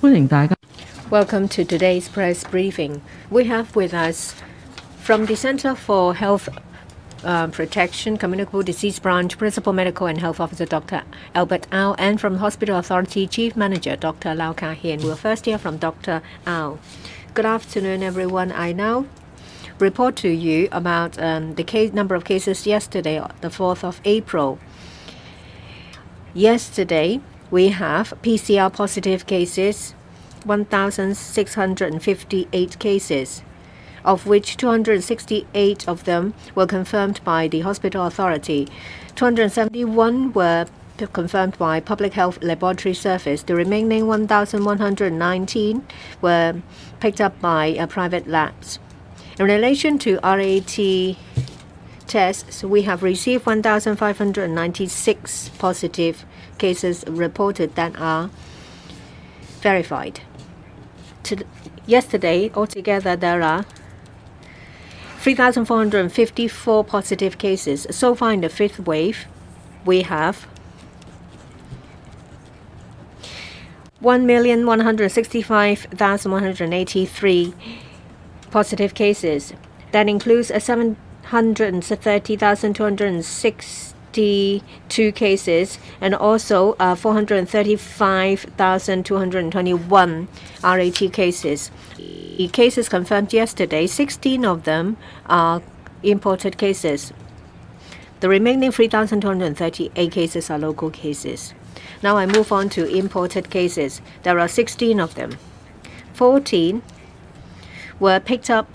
Welcome to today's press briefing. We have with us from the Center for Health Protection, Communicable Disease Branch, Principal Medical and Health Officer Dr. Albert Au, and from Hospital Authority Chief Manager Dr. Lau Ka-Hien. We'll first hear from Dr. Au. Good afternoon, everyone. I now report to you about the number of cases yesterday, the 4th of April. Yesterday, we have PCR positive cases, 1,658 cases, of which 268 of them were confirmed by the Hospital Authority. 271 were confirmed by Public Health Laboratory Service. The remaining 1,119 were picked up by private labs. In relation to RAT tests, we have received 1,596 positive cases reported that are verified. Yesterday, altogether, there are 3,454 positive cases. So far in the fifth wave, we have 1,165,183 positive cases. That includes 730,262 cases and also 435,221 RAT cases. The cases confirmed yesterday, 16 of them are imported cases. The remaining 3,238 cases are local cases. Now I move on to imported cases. There are 16 of them. 14 were picked up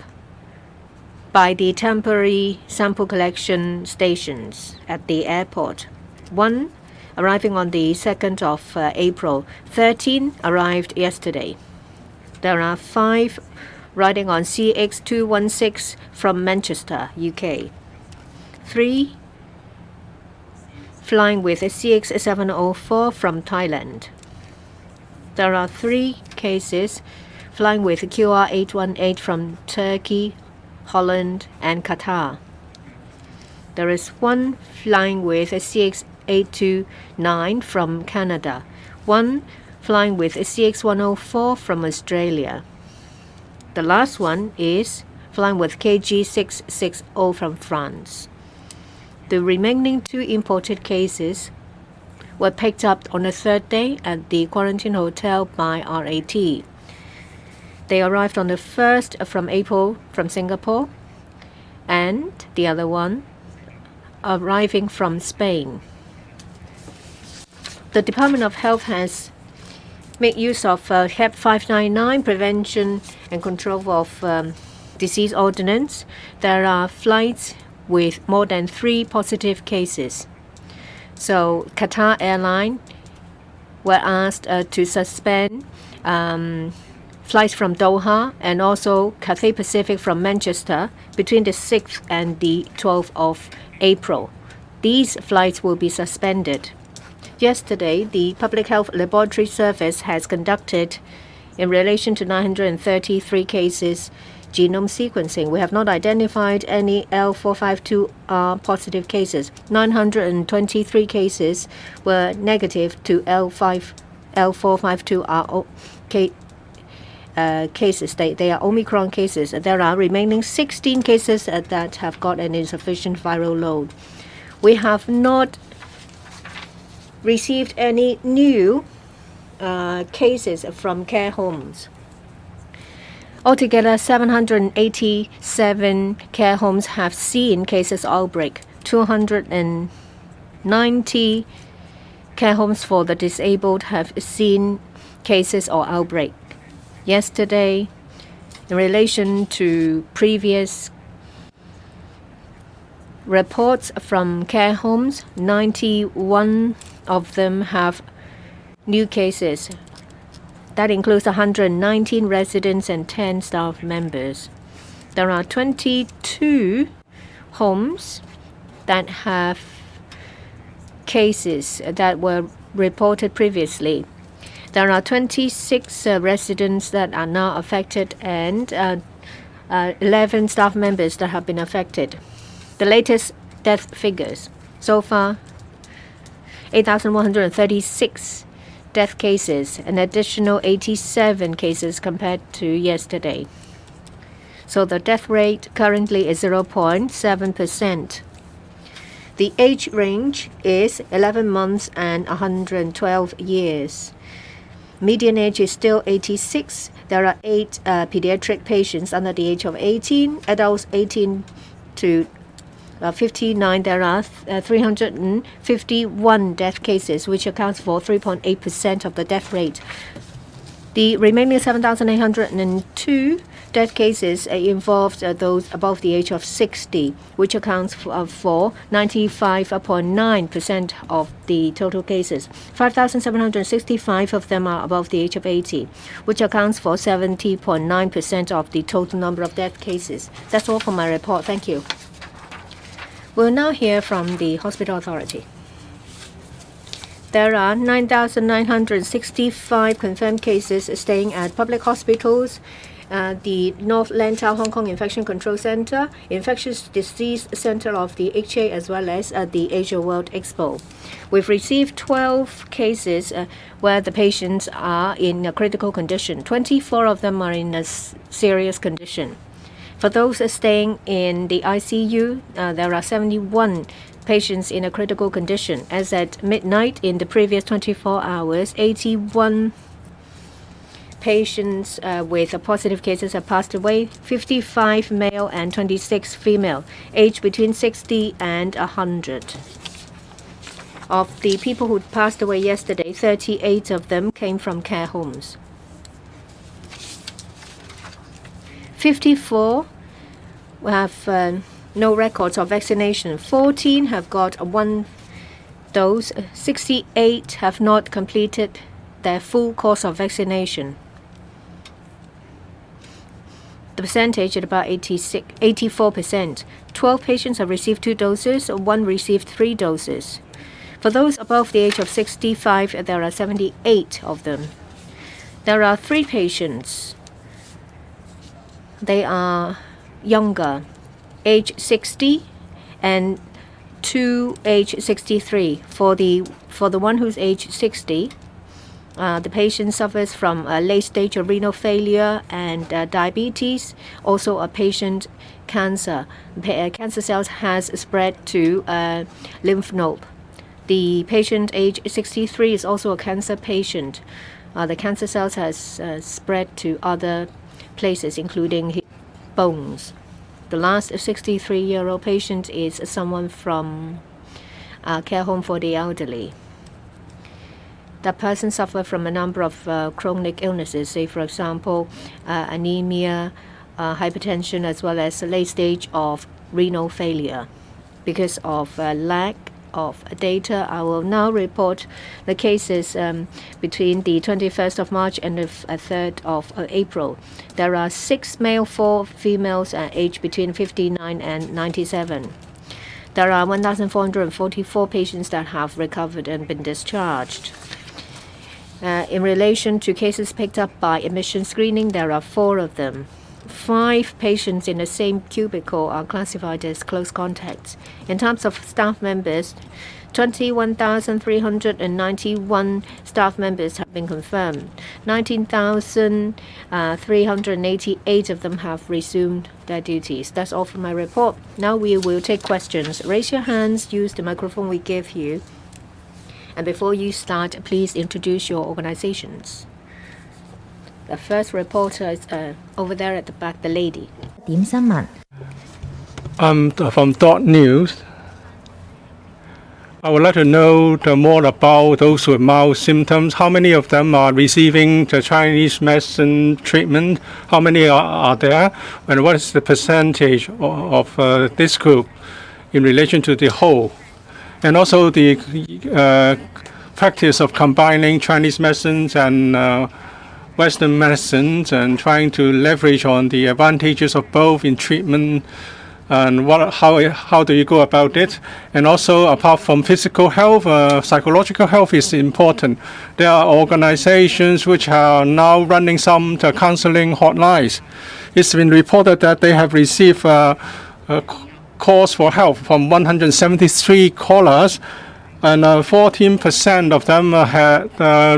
by the temporary sample collection stations at the airport. 1 arriving on the 2nd of April. 13 arrived yesterday. There are 5 riding on CX216 from Manchester, UK. 3 flying with a CX704 from Thailand. There are 3 cases flying with QR818 from Turkey, Holland and Qatar. There is 1 flying with a CX829 from Canada, 1 flying with a CX104 from Australia. The last one is flying with KG660 from France. The remaining 2 imported cases were picked up on the 3rd day at the quarantine hotel by RAT. They arrived on the 1st from April from Singapore, and the other one arriving from Spain. The Department of Health has made use of HEP 599 Prevention and Control of Disease Ordinance. There are flights with more than 3 positive cases. So Qatar Airline were asked to suspend flights from Doha and also Cathay Pacific from Manchester between the 6th and the 12th of April. These flights will be suspended. Yesterday, the Public Health Laboratory Service has conducted, in relation to 933 cases, genome sequencing. We have not identified any L452R positive cases. 923 cases were negative to L452R cases. They are Omicron cases. There are remaining 16 cases that have got an insufficient viral load. We have not received any new cases from care homes. Altogether, 787 care homes have seen cases outbreak. 290 care homes for the disabled have seen cases or outbreak. Yesterday, in relation to previous reports from care homes, 91 of them have new cases. That includes 119 residents and 10 staff members. There are 22 homes that have cases that were reported previously. There are 26 residents that are now affected and 11 staff members that have been affected. The latest death figures so far, 8,136 death cases, an additional 87 cases compared to yesterday. So the death rate currently is 0.7%. The age range is 11 months and 112 years. Median age is still 86. There are 8 pediatric patients under the age of 18. Adults 18 to 59, there are 351 death cases, which accounts for 3.8% of the death rate. The remaining 7,802 death cases involved those above the age of 60, which accounts for 95.9% of the total cases. 5,765 of them are above the age of 80, which accounts for 70.9% of the total number of death cases. That's all for my report. Thank you. We'll now hear from the Hospital Authority. There are 9,965 confirmed cases staying at public hospitals, the North Lantau Hong Kong Infection Control Center, Infectious Disease Center of the HA, as well as the Asia World Expo. We've received 12 cases where the patients are in a critical condition. 24 of them are in a serious condition. For those staying in the ICU, there are 71 patients in a critical condition. As at midnight in the previous 24 hours, 81 patients with positive cases have passed away, 55 male and 26 female, aged between 60 and 100. Of the people who passed away yesterday, 38 of them came from care homes. 54 have no records of vaccination. 14 have got 1 dose. 68 have not completed their full course of vaccination. The percentage is about 84%. 12 patients have received 2 doses. 1 received 3 doses. For those above the age of 65, there are 78 of them. There are 3 patients. They are younger, age 60, and 2 age 63. For the one who's age 60, the patient suffers from late-stage renal failure and diabetes. Also, a patient cancer. Cancer cells has spread to lymph node. The patient age 63 is also a cancer patient. The cancer cells has spread to other places, including his bones. The last 63-year-old patient is someone from a care home for the elderly. That person suffered from a number of chronic illnesses, say, for example, anemia, hypertension, as well as a late stage of renal failure. Because of lack of data, I will now report the cases between the 21st of March and the 3rd of April. There are 6 male, 4 females aged between 59 and 97. There are 1,444 patients that have recovered and been discharged. In relation to cases picked up by admission screening, there are 4 of them. 5 patients in the same cubicle are classified as close contacts. In terms of staff members, 21,391 staff members have been confirmed. 19,388 of them have resumed their duties. That's all for my report. Now we will take questions. Raise your hands, use the microphone we give you. And before you start, please introduce your organizations. The first reporter is over there at the back, the lady. I'm from Dot News. I would like to know more about those with mild symptoms. How many of them are receiving the Chinese medicine treatment? How many are there? And what is the percentage of this group in relation to the whole? And also the practice of combining Chinese medicines and Western medicines and trying to leverage on the advantages of both in treatment, and how do you go about it? And also, apart from physical health, psychological health is important. There are organizations which are now running some counseling hotlines. It's been reported that they have received calls for help from 173 callers. and 14% of them had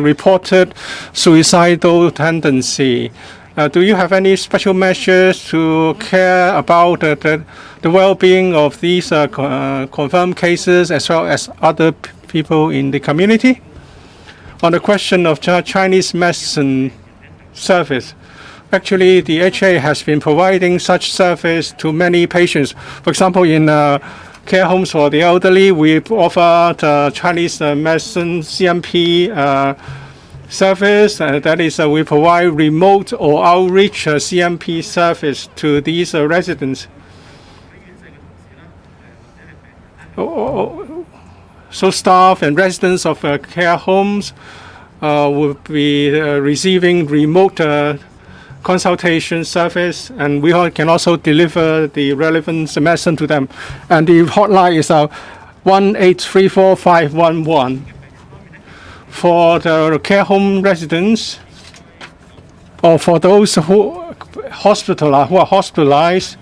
reported suicidal tendency. Do you have any special measures to care about the well-being of these confirmed cases as well as other people in the community? On the question of Chinese medicine service, actually the HA has been providing such service to many patients. For example, in care homes for the elderly, we offer Chinese medicine CMP service. That is, we provide remote or outreach CMP service to these residents. So staff and residents of care homes will be receiving remote consultation service, and we can also deliver the relevant medicine to them. And the hotline is 1-834-511. For the care home residents or for those who are hospitalized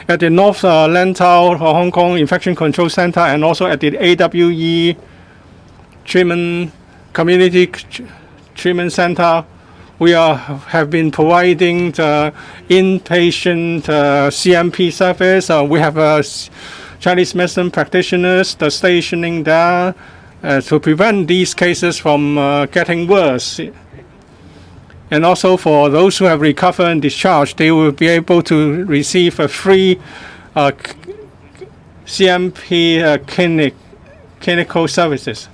at the North Lantau Hong Kong Infection Control Center and also at the AWE Community Treatment Center, we have been providing the inpatient CMP service. We have Chinese medicine practitioners stationing there to prevent these cases from getting worse. And also for those who have recovered and discharged, they will be able to receive a free CMP clinical services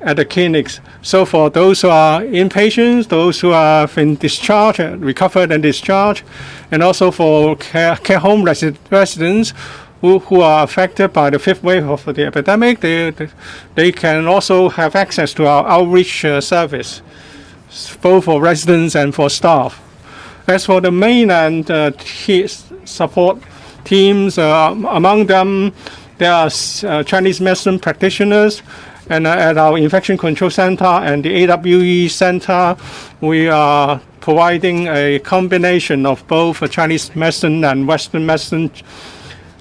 at the clinics. So for those who are inpatients, those who have been discharged, recovered and discharged, and also for care home residents who are affected by the fifth wave of the epidemic, they can also have access to our outreach service, both for residents and for staff. As for the mainland support teams, among them there are Chinese medicine practitioners, and at our Infection Control Center and the AWE Center, we are providing a combination of both Chinese medicine and Western medicine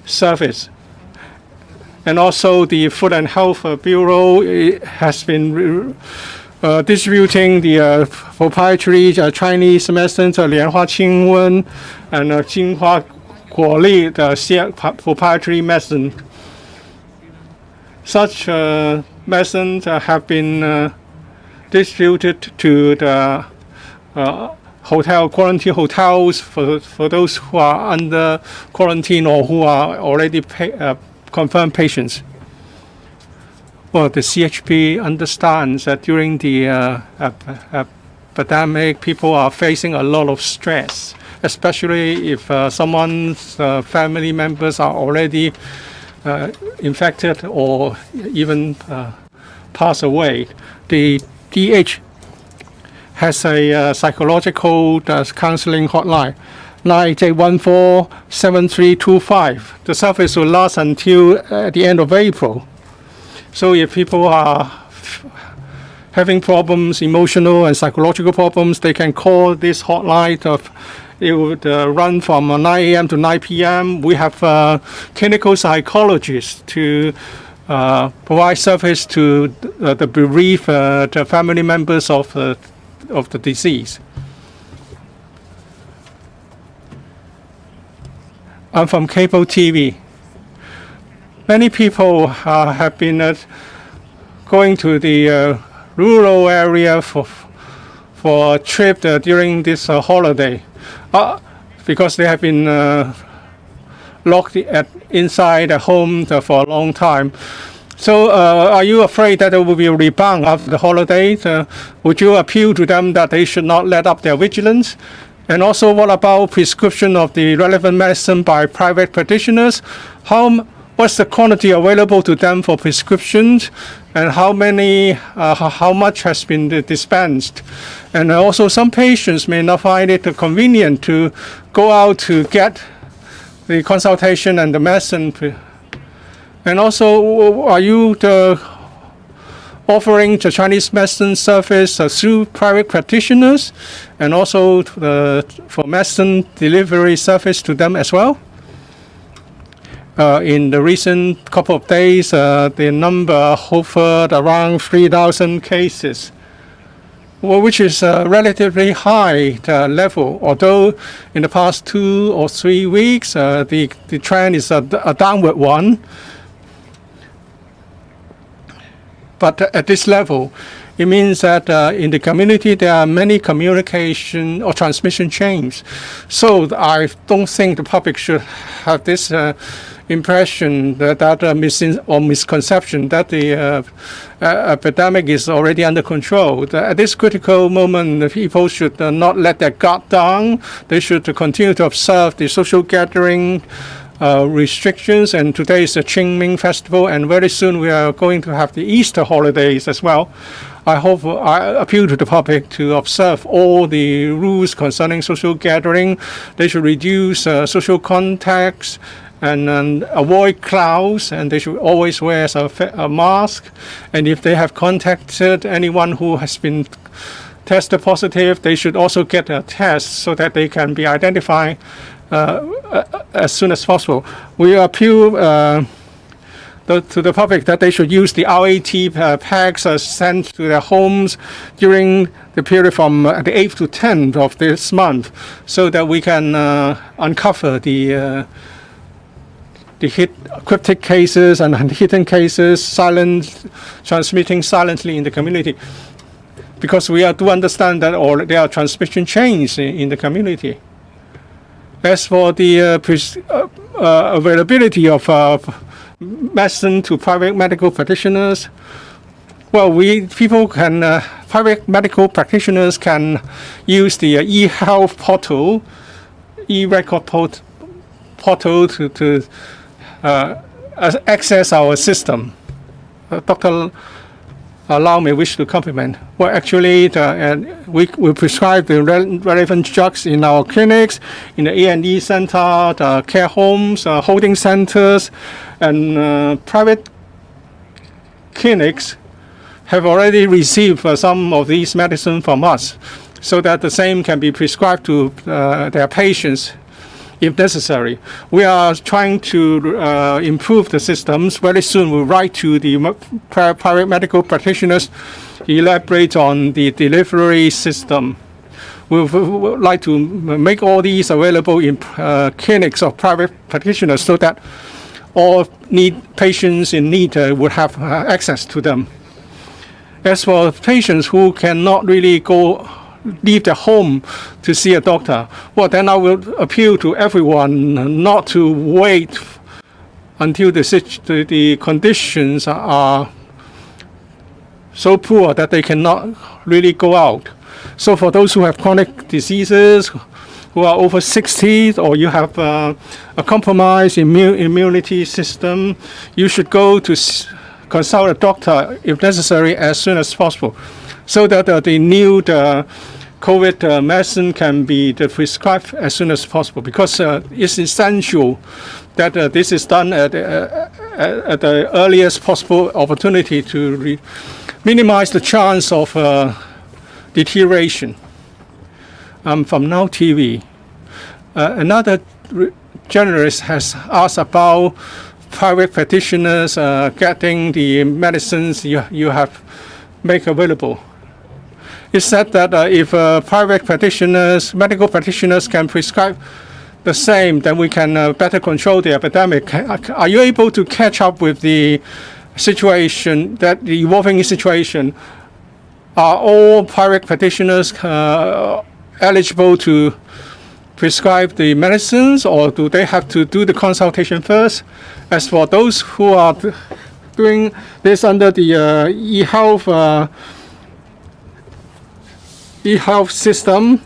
service. And also the Food and Health Bureau has been distributing the proprietary Chinese medicine, 莲花清瘟 and 金花果粒 proprietary medicine. Such medicines have been distributed to the quarantine hotels for those who are under quarantine or who are already confirmed patients. Well, the CHP understands that during the epidemic, people are facing a lot of stress, especially if someone's family members are already infected or even pass away. The DH has a psychological counseling hotline, 9814-7325. The service will last until the end of April. So if people are having problems, emotional and psychological problems, they can call this hotline. It would run from 9 a.m. to 9 p.m. We have clinical psychologists to provide service to the bereaved the family members of the disease. I'm from cable TV. Many people have been going to the rural area for a trip during this holiday because they have been locked inside a home for a long time. So are you afraid that there will be a rebound after the holidays? Would you appeal to them that they should not let up their vigilance? And also, what about prescription of the relevant medicine by private practitioners? What's the quantity available to them for prescriptions, and how much has been dispensed? And also, some patients may not find it convenient to go out to get the consultation and the medicine. And also, are you offering the Chinese medicine service through private practitioners, and also for medicine delivery service to them as well? In the recent couple of days, the number hovered around 3,000 cases, which is a relatively high level. Although in the past 2 or 3 weeks, the trend is a downward one. But at this level, it means that in the community there are many communication or transmission chains. So I don't think the public should have this impression or misconception that the epidemic is already under control. At this critical moment, the people should not let their guard down. They should continue to observe the social gathering restrictions, and today is the Qingming festival, and very soon we are going to have the Easter holidays as well. I appeal to the public to observe all the rules concerning social gathering. They should reduce social contacts and avoid crowds, and they should always wear a mask. And if they have contacted anyone who has been tested positive, they should also get a test so that they can be identified as soon as possible. We appeal to the public that they should use the RAT packs sent to their homes during the period from the 8th to 10th of this month, so that we can uncover the cryptic cases and hidden cases, transmitting silently in the community. Because we do understand that there are transmission chains in the community. As for the availability of medicine to private medical practitioners, well, private medical practitioners can use the e-health portal, e-record portal to access our system. Dr. Lau may wish to compliment. Well, actually, we prescribe the relevant drugs in our clinics, in the A&E center, the care homes, holding centers, and private clinics have already received some of these medicine from us, so that the same can be prescribed to their patients if necessary. We are trying to improve the systems. Very soon we'll write to the private medical practitioners to elaborate on the delivery system. We would like to make all these available in clinics of private practitioners, so that all patients in need would have access to them. As for patients who cannot really leave their home to see a doctor, well, then I will appeal to everyone not to wait until the conditions are so poor that they cannot really go out. So for those who have chronic diseases, who are over 60, or you have a compromised immunity system, you should go to consult a doctor if necessary as soon as possible, so that the new COVID medicine can be prescribed as soon as possible, because it's essential that this is done at the earliest possible opportunity to minimize the chance of deterioration. From Now TV, another journalist has asked about private practitioners getting the medicines you have made available. It said that if private medical practitioners can prescribe the same, then we can better control the epidemic. Are you able to catch up with the situation, the evolving situation? Are all private practitioners eligible to prescribe the medicines, or do they have to do the consultation first? As for those who are doing this under the e-health system,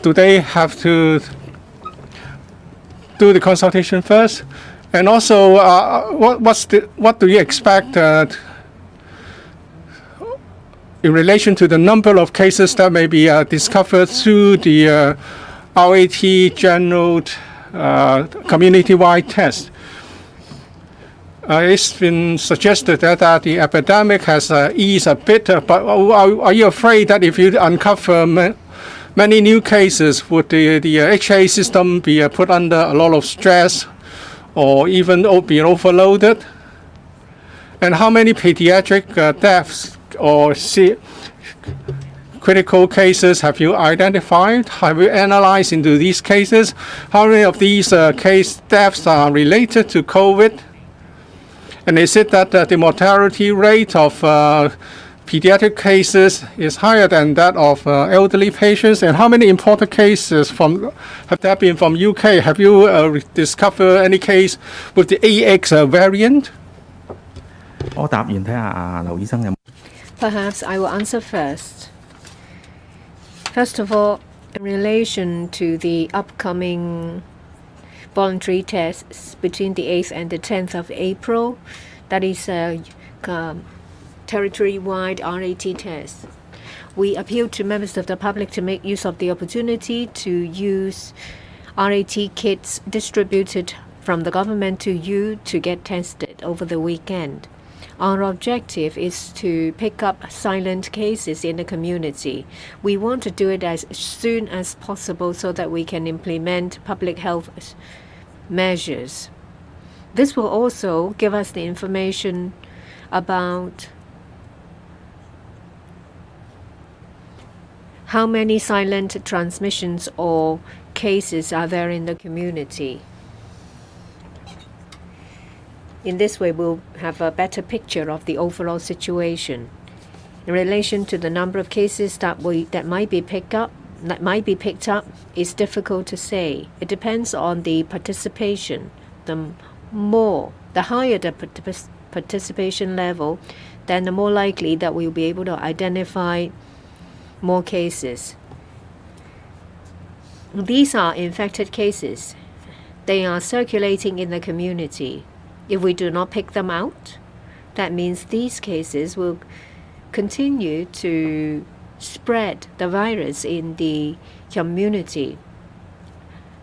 do they have to do the consultation first? And also, what do you expect in relation to the number of cases that may be discovered through the RAT general community-wide test? It's been suggested that the epidemic has eased a bit, but are you afraid that if you uncover many new cases, would the HA system be put under a lot of stress, or even being overloaded? And how many pediatric deaths or critical cases have you identified? Have you analyzed into these cases? How many of these case deaths are related to COVID? And is it that the mortality rate of pediatric cases is higher than that of elderly patients? And how many imported cases have there been from UK? Have you discovered any case with the AX variant? 我答完睇下劉醫生有。 Perhaps I will answer first. First of all, in relation to the upcoming voluntary tests between the 8th and the 10th of April, that is a territory-wide RAT test. We appeal to members of the public to make use of the opportunity to use RAT kits distributed from the government to you to get tested over the weekend. Our objective is to pick up silent cases in the community. We want to do it as soon as possible so that we can implement public health measures. This will also give us the information about how many silent transmissions or cases are there in the community. In this way, we'll have a better picture of the overall situation. In relation to the number of cases that might be picked up, it's difficult to say. It depends on the participation. The higher the participation level, then the more likely that we'll be able to identify more cases. These are infected cases. They are circulating in the community. If we do not pick them out, that means these cases will continue to spread the virus in the community.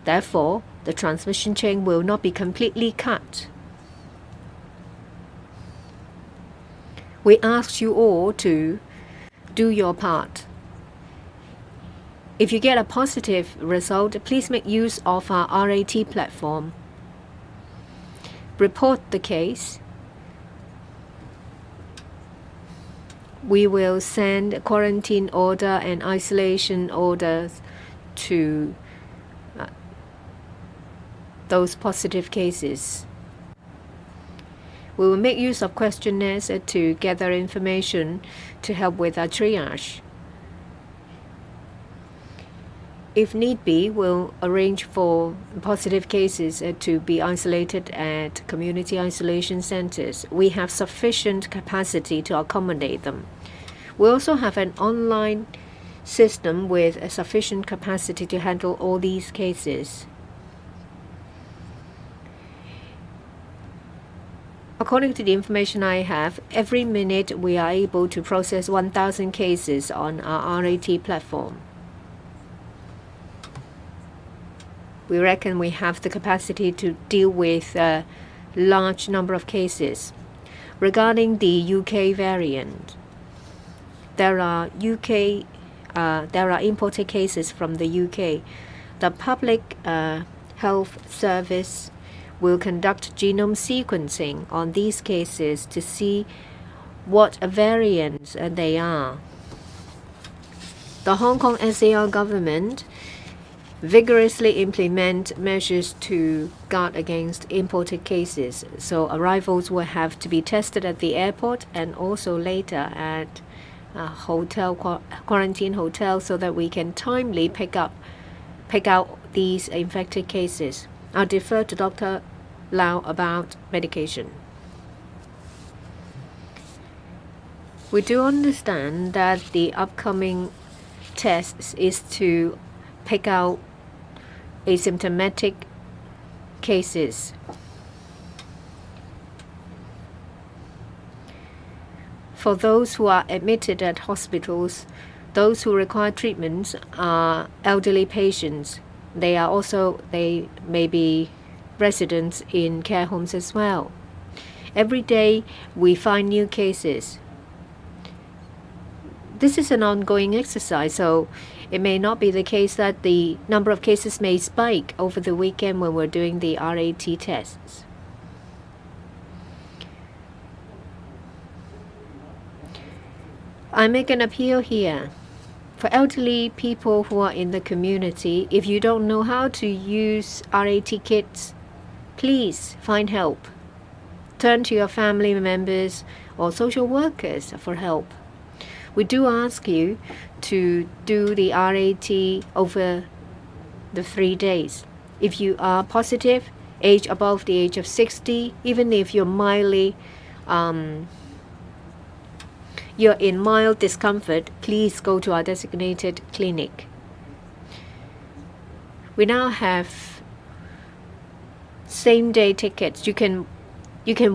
Therefore, the transmission chain will not be completely cut. We ask you all to do your part. If you get a positive result, please make use of our RAT platform. Report the case. We will send a quarantine order and isolation orders to those positive cases. We will make use of questionnaires to gather information to help with our triage. If need be, we'll arrange for positive cases to be isolated at community isolation centers. We have sufficient capacity to accommodate them. We also have an online system with a sufficient capacity to handle all these cases. According to the information I have, every minute we are able to process 1,000 cases on our RAT platform. We reckon we have the capacity to deal with a large number of cases. Regarding the UK variant, there are imported cases from the UK. The Public Health Service will conduct genome sequencing on these cases to see what variants they are. The Hong Kong SAR government vigorously implement measures to guard against imported cases. So arrivals will have to be tested at the airport and also later at a quarantine hotel, so that we can timely pick out these infected cases. I'll defer to Dr. Lau about medication. We do understand that the upcoming test is to pick out asymptomatic cases. For those who are admitted at hospitals, those who require treatments are elderly patients. They may be residents in care homes as well. Every day we find new cases. this is an ongoing exercise, so it may not be the case that the number of cases may spike over the weekend when we're doing the RAT tests. I make an appeal here. For elderly people who are in the community, if you don't know how to use RAT kits, please find help. Turn to your family members or social workers for help. We do ask you to do the RAT over the 3 days. If you are positive, age above the age of 60, even if you're you're in mild discomfort, please go to our designated clinic. We now have same-day tickets. You can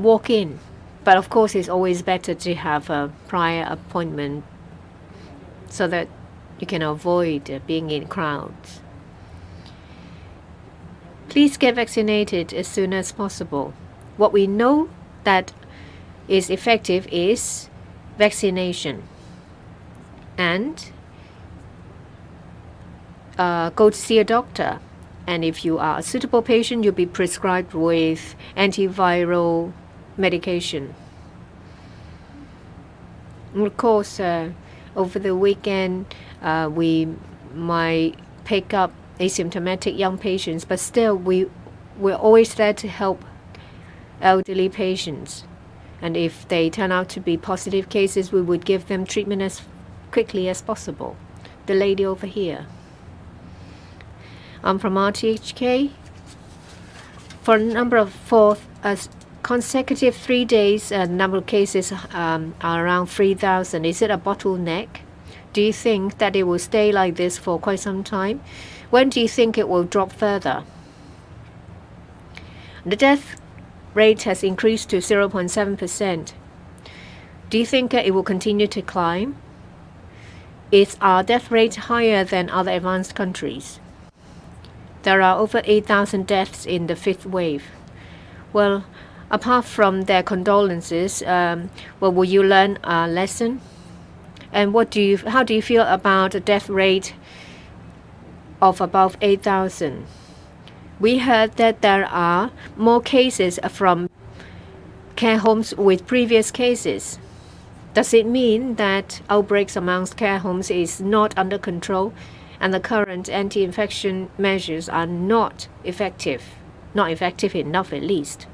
walk in, but of course it's always better to have a prior appointment so that you can avoid being in crowds. Please get vaccinated as soon as possible. What we know that is effective is vaccination, and go to see a doctor. And if you are a suitable patient, you'll be prescribed with antiviral medication. And of course, over the weekend, we might pick up asymptomatic young patients, but still we're always there to help elderly patients. And if they turn out to be positive cases, we would give them treatment as quickly as possible. The lady over here. I'm from RTHK. For consecutive 3 days, the number of cases are around 3,000. Is it a bottleneck? Do you think that it will stay like this for quite some time? When do you think it will drop further? The death rate has increased to 0.7%. Do you think it will continue to climb? Is our death rate higher than other advanced countries? There are over 8,000 deaths in the fifth wave. Well, apart from their condolences, will you learn a lesson? And how do you feel about a death rate of above 8,000? We heard that there are more cases from care homes with previous cases. Does it mean that outbreaks amongst care homes is not under control and the current anti-infection measures are not effective enough at least?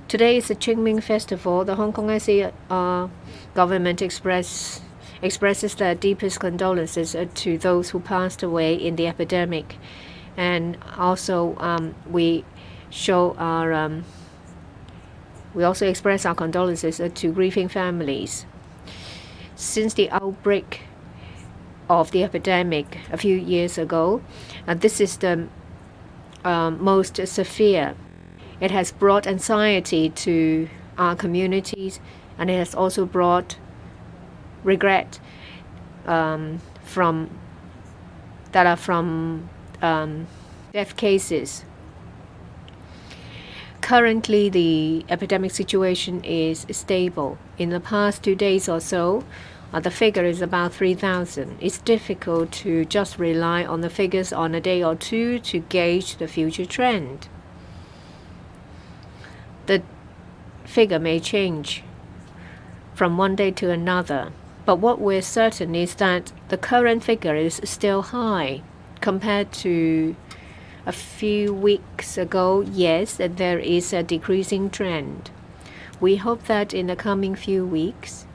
Today is the Qingming Festival. The Hong Kong SAR government expresses their deepest condolences to those who passed away in the epidemic. And also, we also express our condolences to grieving families. Since the outbreak of the epidemic a few years ago, this is the most severe. It has brought anxiety to our communities, and it has also brought regret from death cases. Currently, the epidemic situation is stable. In the past 2 days or so, the figure is about 3,000. It's difficult to just rely on the figures on a day or two to gauge the future trend. The figure may change from one day to another, but what we're certain is that the current figure is still high compared to a few weeks ago. Yes, there is a decreasing trend. We hope that in the coming few weeks,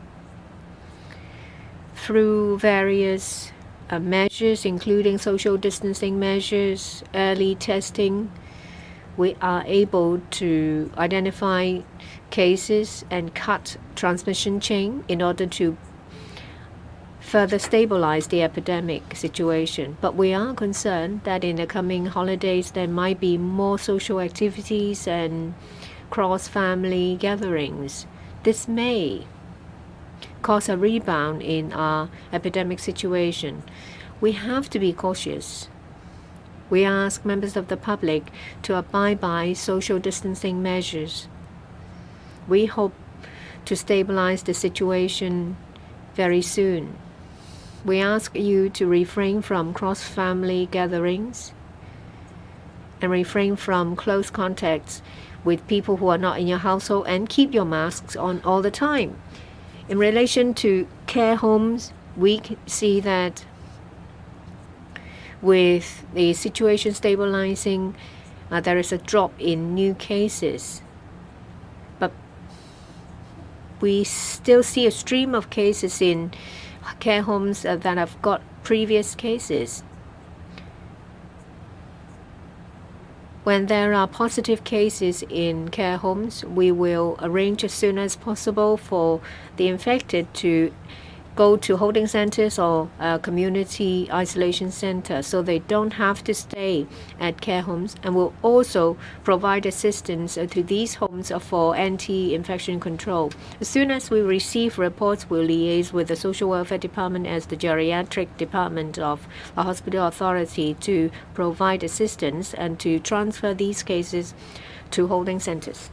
through various measures, including social distancing measures, early testing, we are able to identify cases and cut transmission chain in order to further stabilize the epidemic situation. But we are concerned that in the coming holidays there might be more social activities and cross-family gatherings. This may cause a rebound in our epidemic situation. We have to be cautious. We ask members of the public to abide by social distancing measures. We hope to stabilize the situation very soon. We ask you to refrain from cross-family gatherings and refrain from close contacts with people who are not in your household, and keep your masks on all the time. In relation to care homes, we see that with the situation stabilizing, there is a drop in new cases. But we still see a stream of cases in care homes that have got previous cases. When there are positive cases in care homes, we will arrange as soon as possible for the infected to go to holding centers or community isolation centers, so they don't have to stay at care homes, and will also provide assistance to these homes for anti-infection control. As soon as we receive reports, we'll liaise with the social welfare department as the geriatric department of a hospital authority to provide assistance and to transfer these cases to holding centers.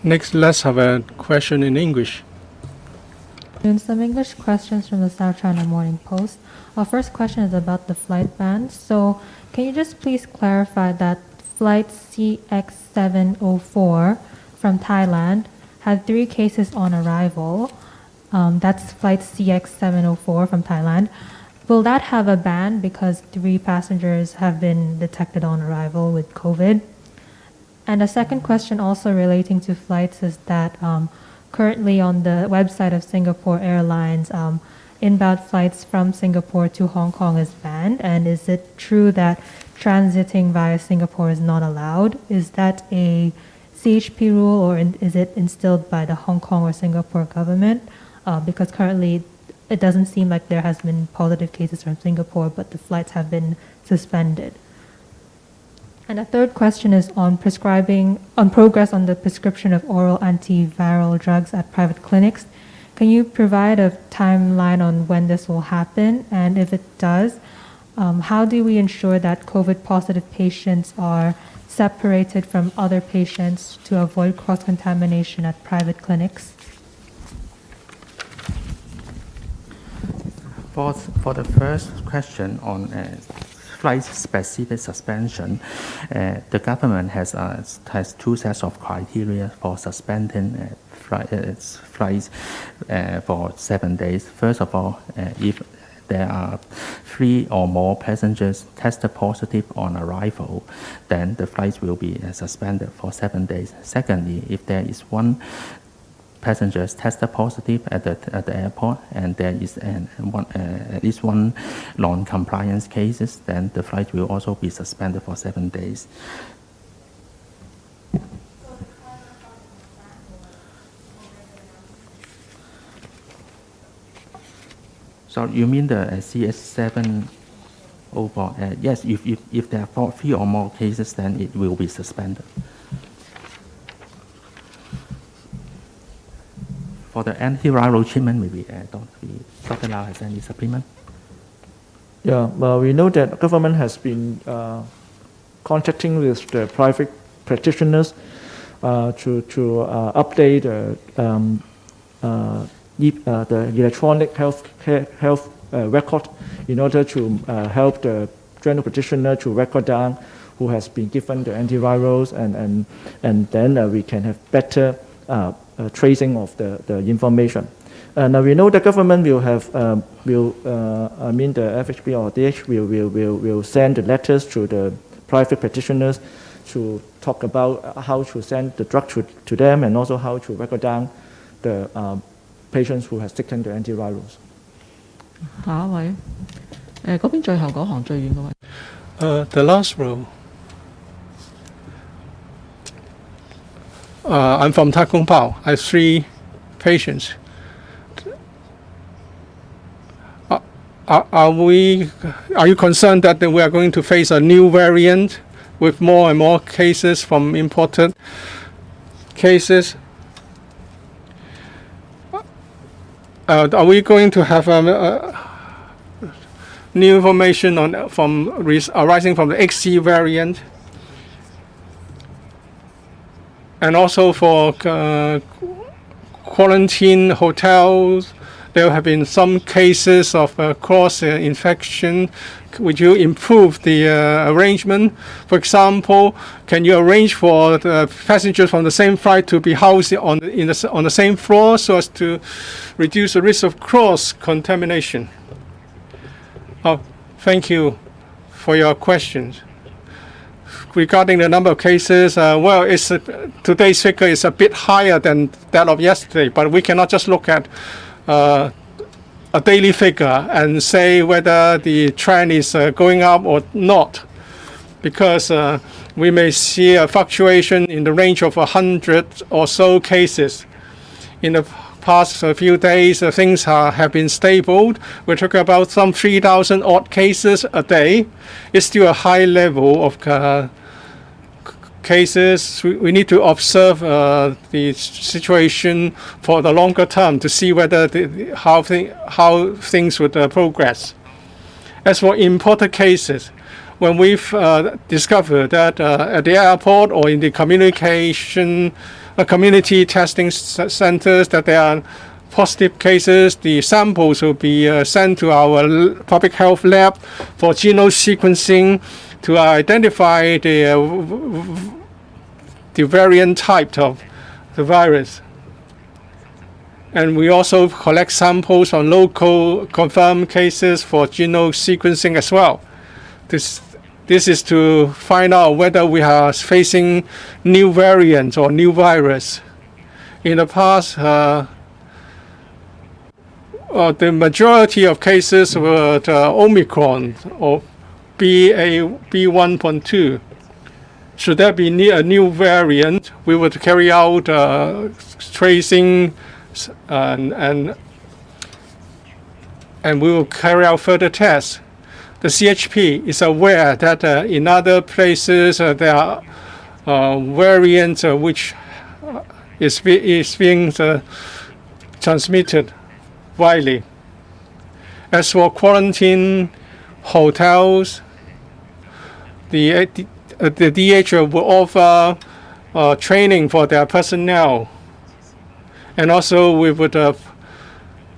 Next, let's have a question in English. Some English questions from the South China Morning Post. Our first question is about the flight ban. So can you just please clarify that flight CX704 from Thailand had 3 cases on arrival? That's flight CX704 from Thailand. Will that have a ban because 3 passengers have been detected on arrival with COVID? And a second question also relating to flights is that currently on the website of Singapore Airlines, inbound flights from Singapore to Hong Kong is banned. And is it true that transiting via Singapore is not allowed? Is that a CHP rule, or is it instilled by the Hong Kong or Singapore government? Because currently it doesn't seem like there has been positive cases from Singapore, but the flights have been suspended. And a third question is on progress on the prescription of oral antiviral drugs at private clinics. Can you provide a timeline on when this will happen? And if it does, how do we ensure that COVID positive patients are separated from other patients to avoid cross-contamination at private clinics? For the first question on flight-specific suspension, the government has 2 sets of criteria for suspending flights for 7 days. First of all, if there are 3 or more passengers tested positive on arrival, then the flights will be suspended for 7 days. Secondly, if there is 1 passengers tested positive at the airport, and there is at least 1 non-compliance cases, then the flight will also be suspended for 7 days. So you mean the CS704? Yes, if there are 3 or more cases, then it will be suspended. For the antiviral treatment, maybe Dr. Lau has any supplement? Yeah, we know that the government has been contacting with the private practitioners to update the electronic health record in order to help the general practitioner to record down who has been given the antivirals, and then we can have better tracing of the information. Now we know the government will have the FHB or DH will send the letters to the private practitioners to talk about how to send the drug to them, and also how to record down the patients who has taken the antivirals. 下一位，嗰邊最後嗰行最遠嗰位。The last row. I'm from Ta Kung Pao. I have 3 patients. Are you concerned that we are going to face a new variant with more and more cases from imported cases? Are we going to have new information arising from the XC variant? And also for quarantine hotels, there have been some cases of cross-infection. Would you improve the arrangement? For example, can you arrange for the passengers from the same flight to be housed on the same floor so as to reduce the risk of cross-contamination? Oh, thank you for your questions. Regarding the number of cases, today's figure is a bit higher than that of yesterday, but we cannot just look at a daily figure and say whether the trend is going up or not, because we may see a fluctuation in the range of 100 or so cases. In the past few days, things have been stable. We're talking about some 3,000 odd cases a day. It's still a high level of cases. We need to observe the situation for the longer term to see whether how things would progress. As for imported cases, when we've discovered that at the airport or in the community testing centers that there are positive cases, the samples will be sent to our public health lab for genome sequencing to identify the variant type of the virus. And we also collect samples from local confirmed cases for genome sequencing as well. This is to find out whether we are facing new variants or new virus. In the past, the majority of cases were Omicron or B1.2. Should there be a new variant, we would carry out tracing and we will carry out further tests. The CHP is aware that in other places there are variants which is being transmitted widely. As for quarantine hotels, the DH will offer training for their personnel, and also we would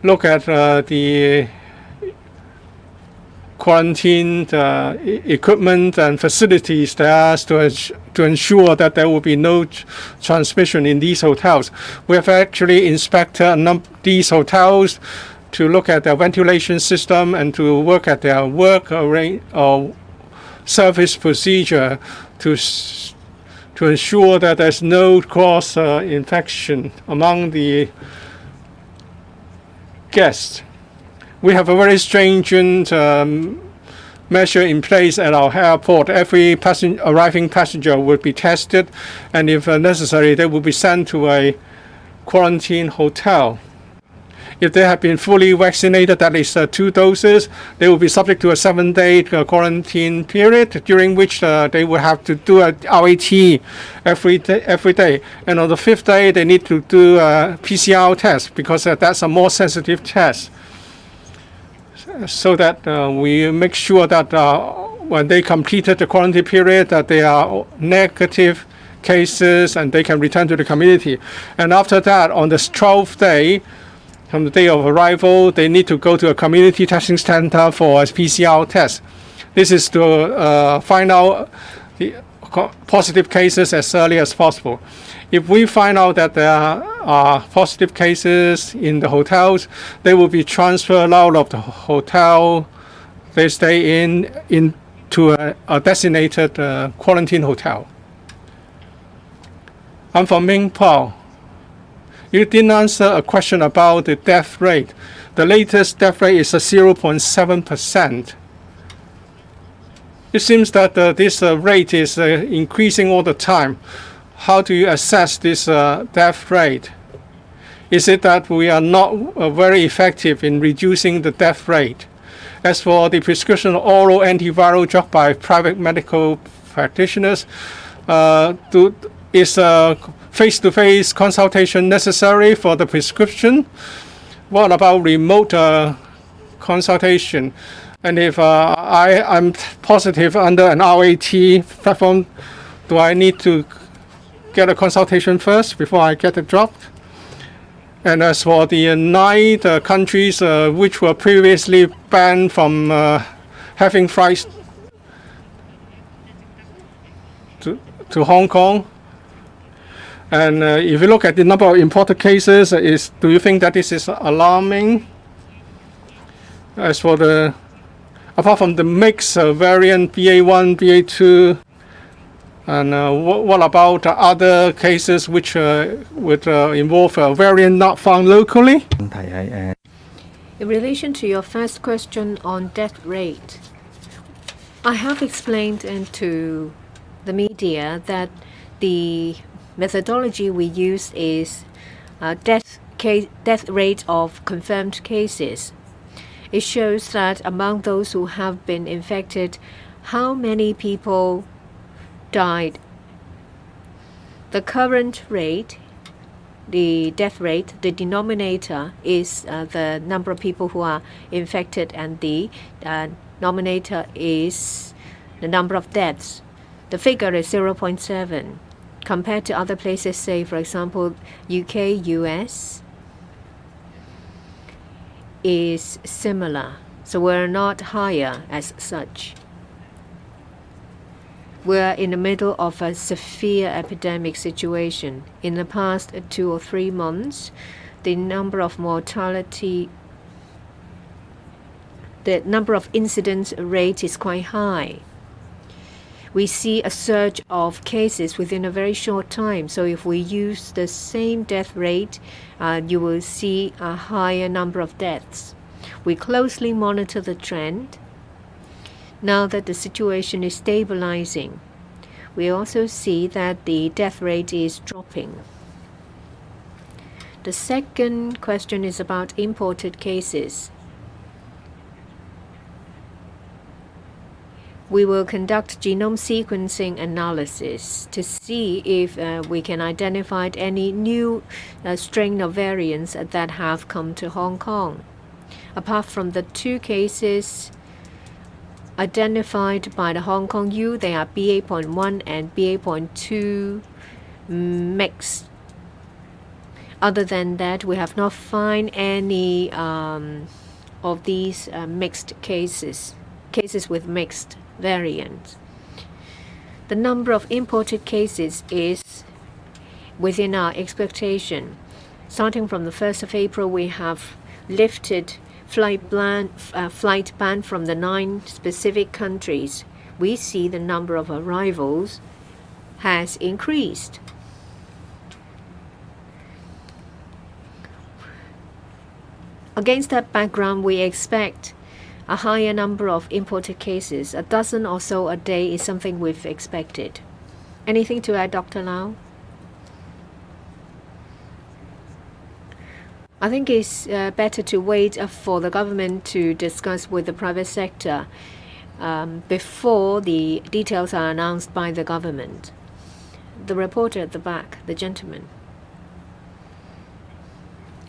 look at the quarantine equipment and facilities there to ensure that there will be no transmission in these hotels. We have actually inspected these hotels to look at their ventilation system and to work at their service procedure to ensure that there's no cross infection among the guests. We have a very stringent measure in place at our airport. Every arriving passenger will be tested, and if necessary, they will be sent to a quarantine hotel. If they have been fully vaccinated, that is 2 doses, they will be subject to a 7-day quarantine period, during which they will have to do a RAT every day. And on the 5th day, they need to do a PCR test, because that's a more sensitive test, so that we make sure that when they completed the quarantine period, that they are negative cases and they can return to the community. And after that, on the 12th day, from the day of arrival, they need to go to a community testing center for a PCR test. This is to find out the positive cases as early as possible. If we find out that there are positive cases in the hotels, they will be transferred out of the hotel they stay into a designated quarantine hotel. I'm from Ming Pao. You didn't answer a question about the death rate. The latest death rate is 0.7%. It seems that this rate is increasing all the time. How do you assess this death rate? Is it that we are not very effective in reducing the death rate? As for the prescription of oral antiviral drug by private medical practitioners, is face-to-face consultation necessary for the prescription? What about remote consultation? And if I'm positive under an RAT platform, do I need to get a consultation first before I get the drug? And as for the 9 countries which were previously banned from having flights to Hong Kong, and if you look at the number of imported cases, do you think that this is alarming? As for apart from the mixed variant BA1, BA2, and what about other cases which would involve a variant not found locally? In relation to your first question on death rate, I have explained to the media that the methodology we use is death rate of confirmed cases. It shows that among those who have been infected, how many people died. The current rate, the death rate, the denominator is the number of people who are infected, and the denominator is the number of deaths. The figure is 0.7. Compared to other places, say for example UK, US, is similar. So we're not higher as such. We're in the middle of a severe epidemic situation. In the past 2 or 3 months, the number of incidence rate is quite high. We see a surge of cases within a very short time. So if we use the same death rate, you will see a higher number of deaths. We closely monitor the trend. Now that the situation is stabilizing, we also see that the death rate is dropping. The second question is about imported cases. We will conduct genome sequencing analysis to see if we can identify any new strain of variants that have come to Hong Kong. Apart from the 2 cases identified by the Hong Kong U, they are BA.1 and BA.2 mixed. Other than that, we have not found any of these mixed cases with mixed variants. The number of imported cases is within our expectation. Starting from the 1st of April, we have lifted flight ban from the 9 specific countries. We see the number of arrivals has increased. Against that background, we expect a higher number of imported cases. A dozen or so a day is something we've expected. Anything to add, Dr. Lau? I think it's better to wait for the government to discuss with the private sector before the details are announced by the government. The reporter at the back, the gentleman.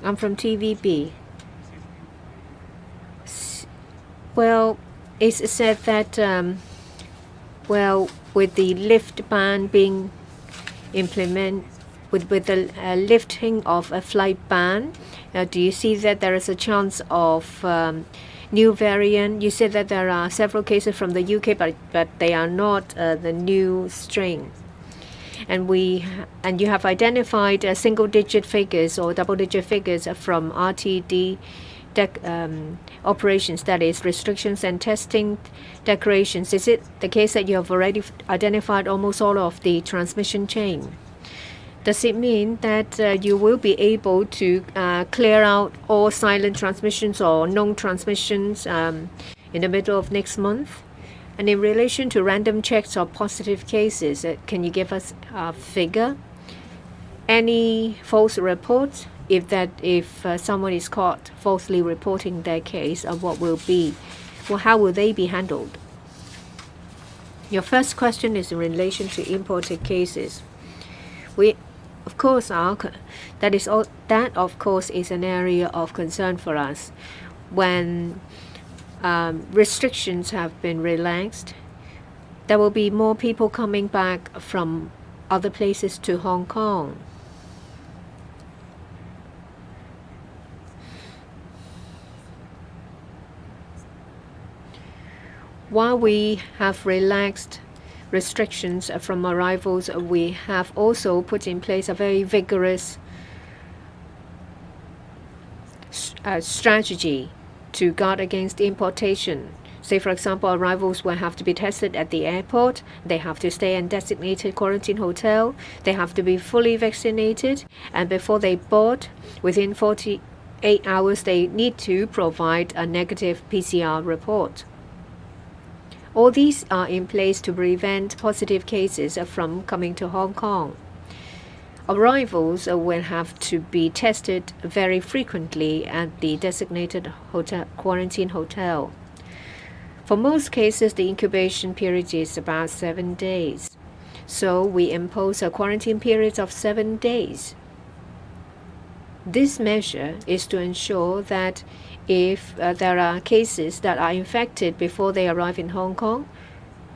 I'm from TVB. Well, it's said that, with the lift ban being implemented, with the lifting of a flight ban, do you see that there is a chance of new variant? You said that there are several cases from the UK, but they are not the new strain. And you have identified single-digit figures or double-digit figures from RTD operations, that is restrictions and testing declarations. Is it the case that you have already identified almost all of the transmission chain? Does it mean that you will be able to clear out all silent transmissions or known transmissions in the middle of next month? And in relation to random checks or positive cases, can you give us a figure? Any false reports? If someone is caught falsely reporting their case, how will they be handled? Your first question is in relation to imported cases. That of course is an area of concern for us. When restrictions have been relaxed, there will be more people coming back from other places to Hong Kong. While we have relaxed restrictions from arrivals, we have also put in place a very vigorous strategy to guard against importation. Say, for example, arrivals will have to be tested at the airport. They have to stay in designated quarantine hotel. They have to be fully vaccinated. And before they board, within 48 hours, they need to provide a negative PCR report. All these are in place to prevent positive cases from coming to Hong Kong. Arrivals will have to be tested very frequently at the designated quarantine hotel. For most cases, the incubation period is about 7 days. So we impose a quarantine period of 7 days. This measure is to ensure that if there are cases that are infected before they arrive in Hong Kong,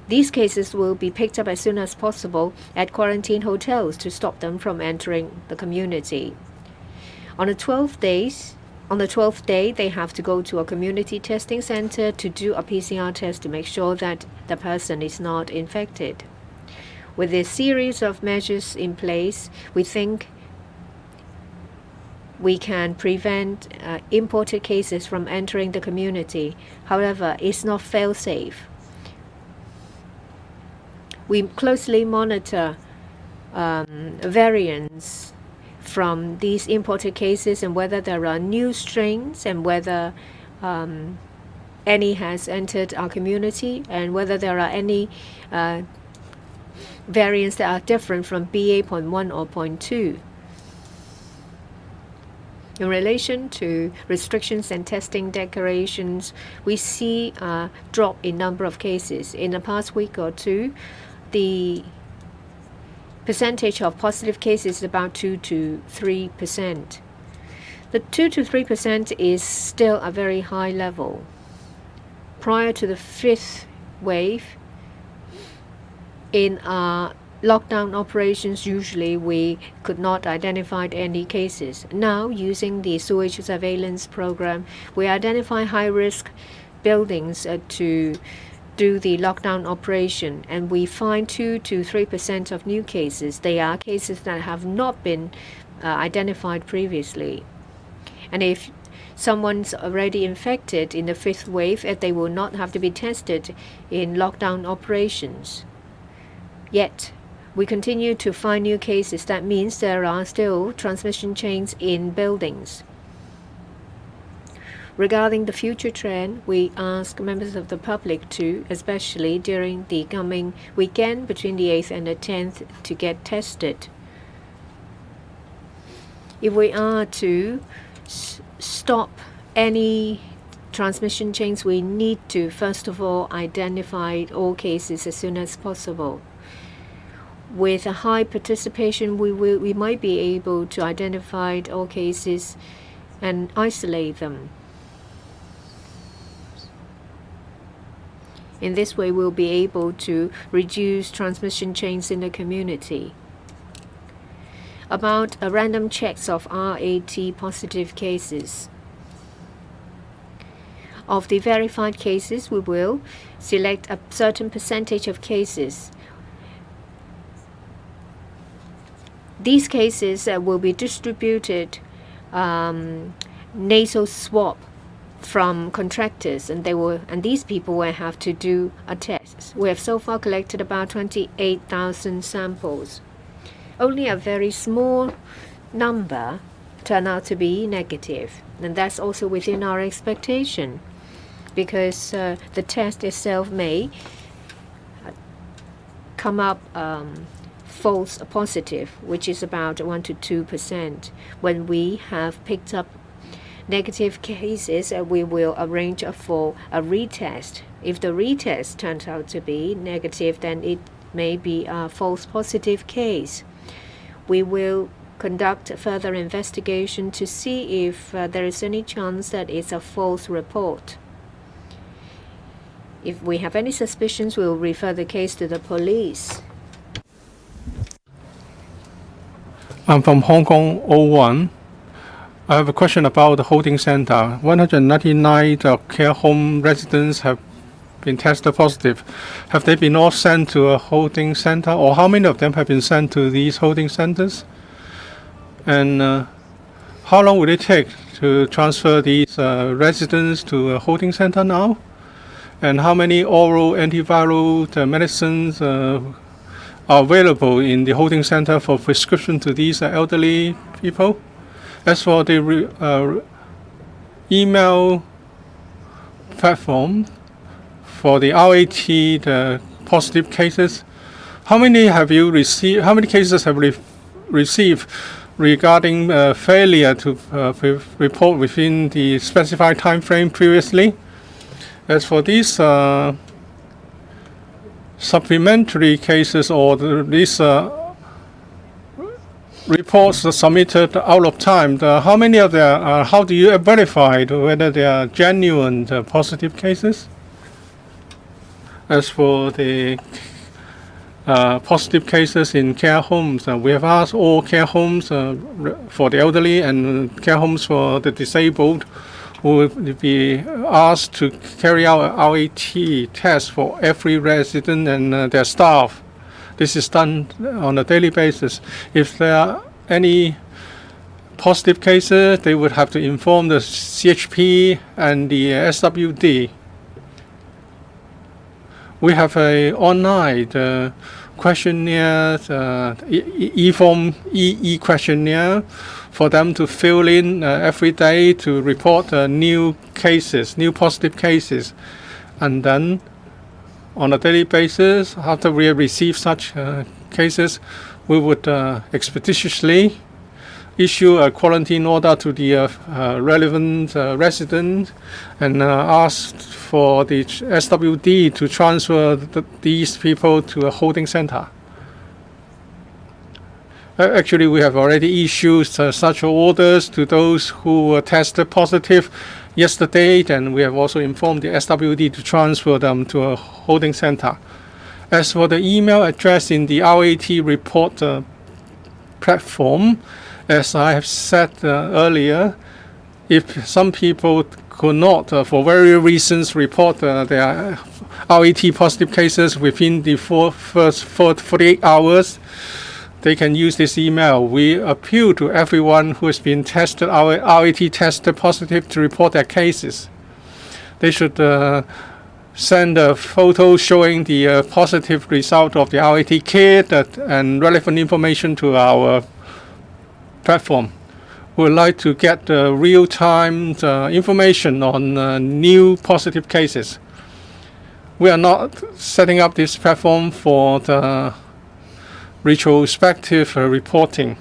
these cases will be picked up as soon as possible at quarantine hotels to stop them from entering the community. On the 12th day, they have to go to a community testing center to do a PCR test to make sure that the person is not infected. With this series of measures in place, we think we can prevent imported cases from entering the community. However, it's not fail-safe. We closely monitor variants from these imported cases and whether there are new strains and whether any has entered our community and whether there are any variants that are different from BA.1 or .2. In relation to restrictions and testing declarations, we see a drop in number of cases. In the past week or two, the percentage of positive cases is about 2 to 3%. The 2 to 3% is still a very high level. Prior to the 5th wave, in our lockdown operations, usually we could not identify any cases. Now, using the sewage surveillance program, we identify high-risk buildings to do the lockdown operation, and we find 2 to 3% of new cases. They are cases that have not been identified previously. And if someone's already infected in the 5th wave, they will not have to be tested in lockdown operations. Yet, we continue to find new cases. That means there are still transmission chains in buildings. Regarding the future trend, we ask members of the public to, especially during the coming weekend between the 8th and the 10th, to get tested. If we are to stop any transmission chains, we need to first of all identify all cases as soon as possible. With a high participation, we might be able to identify all cases and isolate them. In this way, we'll be able to reduce transmission chains in the community. About random checks of RAT positive cases. Of the verified cases, we will select a certain percentage of cases. These cases will be distributed nasal swab from contractors, and these people will have to do a test. We have so far collected about 28,000 samples. Only a very small number turn out to be negative, and that's also within our expectation, because the test itself may come up false positive, which is about 1 to 2%. When we have picked up negative cases, we will arrange for a retest. If the retest turns out to be negative, then it may be a false positive case. We will conduct further investigation to see if there is any chance that it's a false report. If we have any suspicions, we will refer the case to the police. I'm from Hong Kong 01. I have a question about the holding center. 199 care home residents have been tested positive, have they been all sent to a holding center, or how many of them have been sent to these holding centers? And how long will it take to transfer these residents to a holding center now? And how many oral antiviral medicines are available in the holding center for prescription to these elderly people? As for the email platform for the RAT, the positive cases, how many have you received? How many cases have we received regarding failure to report within the specified time frame previously? As for these supplementary cases or these reports submitted out of time, how many of them, how do you verify whether they are genuine positive cases? As for the positive cases in care homes, we have asked all care homes for the elderly and care homes for the disabled will be asked to carry out a RAT test for every resident and their staff. This is done on a daily basis. If there are any positive cases, they would have to inform the CHP and the SWD. We have a online questionnaire, e-form, questionnaire for them to fill in every day to report new cases, new positive cases. And then on a daily basis, after we receive such cases, we would expeditiously issue a quarantine order to the relevant resident and ask for the SWD to transfer these people to a holding center. Actually, we have already issued such orders to those who were tested positive yesterday, and we have also informed the SWD to transfer them to a holding center. As for the email address in the RAT report platform, as I have said earlier, if some people could not, for various reasons, report their RAT positive cases within the first 48 hours, they can use this email. We appeal to everyone who has been tested, RAT tested positive, to report their cases. They should send a photo showing the positive result of the RAT kit and relevant information to our platform. We would like to get real-time information on new positive cases. We are not setting up this platform for the retrospective reporting.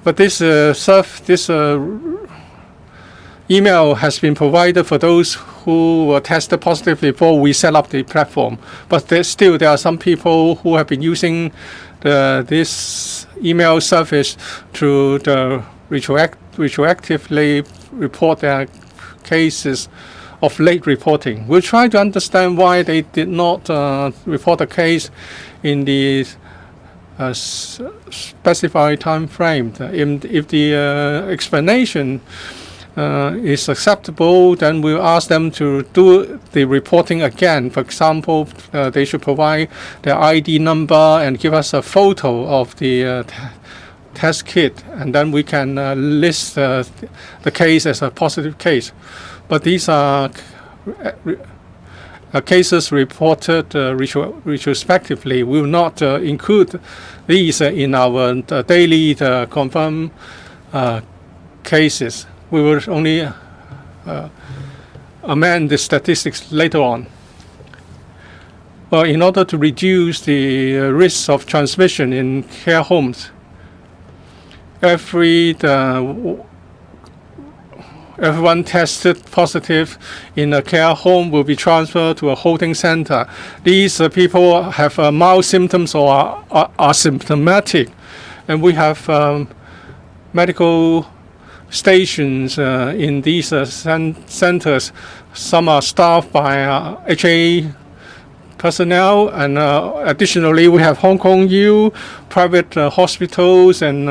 But this email has been provided for those who were tested positive before we set up the platform. But there are some people who have been using this email service to retroactively report their cases of late reporting. We'll try to understand why they did not report a case in the specified time frame. If the explanation is acceptable, then we'll ask them to do the reporting again. For example, they should provide their ID number and give us a photo of the test kit, and then we can list the case as a positive case. But these are cases reported retrospectively. We will not include these in our daily confirmed cases. We will only amend the statistics later on. Well, in order to reduce the risks of transmission in care homes, everyone tested positive in a care home will be transferred to a holding center. These people have mild symptoms or are asymptomatic, and we have medical stations in these centers. Some are staffed by HA personnel, and additionally we have Hong Kong U, private hospitals, and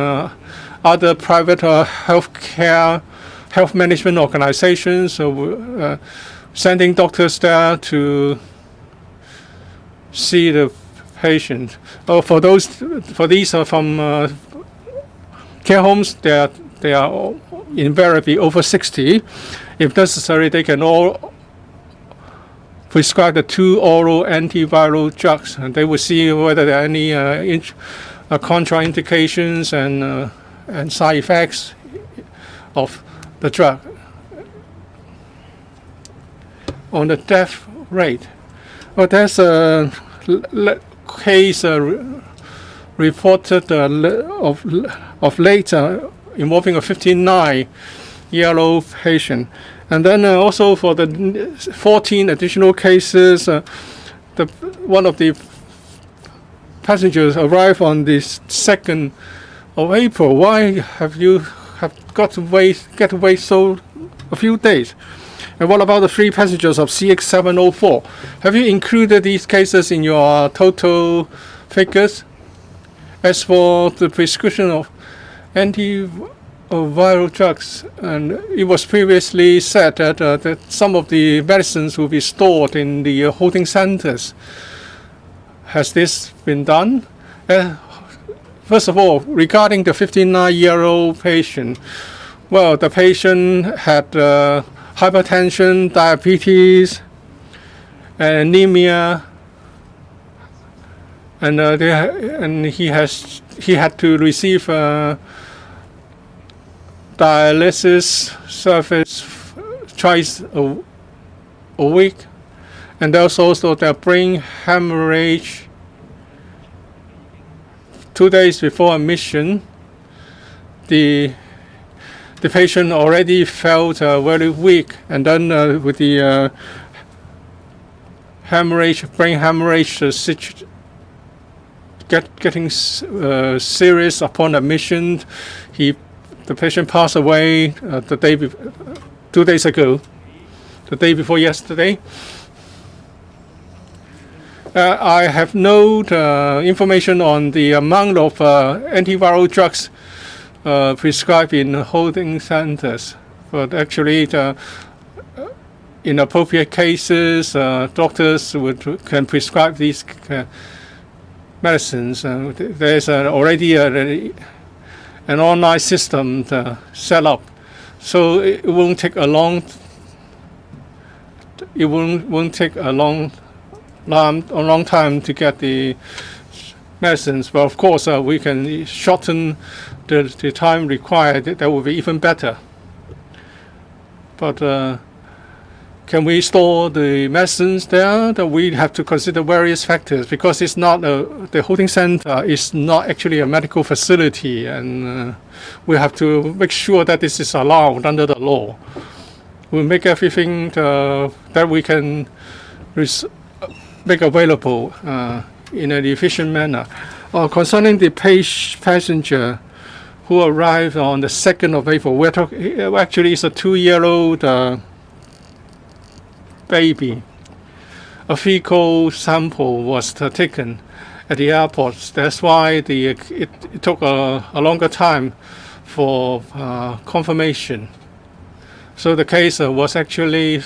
other private health management organizations. So sending doctors there to see the patient. For these from care homes, they are invariably over 60. If necessary, they can all prescribe the 2 oral antiviral drugs, and they will see whether there are any contraindications and side effects of the drug. On the death rate, well, there's a case reported of late involving a 59-year-old patient. And then also for the 14 additional cases, one of the passengers arrived on the 2nd of April. Why have you got to wait so a few days? And what about the 3 passengers of CX704? Have you included these cases in your total figures? As for the prescription of antiviral drugs, and it was previously said that some of the medicines will be stored in the holding centers. Has this been done? First of all, regarding the 59-year-old patient, well, the patient had hypertension, diabetes, anemia, and he had to receive dialysis service twice a week, and there's also the brain hemorrhage 2 days before admission. The patient already felt very weak, and then with the brain hemorrhage getting serious upon admission, the patient passed away 2 days ago, the day before yesterday. I have no information on the amount of antiviral drugs prescribed in holding centers, but actually in appropriate cases, doctors can prescribe these medicines. There's already an online system set up, so it won't take a long time to get the medicines. But of course, we can shorten the time required. That would be even better. But can we store the medicines there? That we have to consider various factors, because it's not the holding center is not actually a medical facility, and we have to make sure that this is allowed under the law. We make everything that we can make available in an efficient manner. Concerning the passenger who arrived on the 2nd of April, actually it's a 2-year-old baby. A fecal sample was taken at the airport. That's why it took a longer time for confirmation. So the case was actually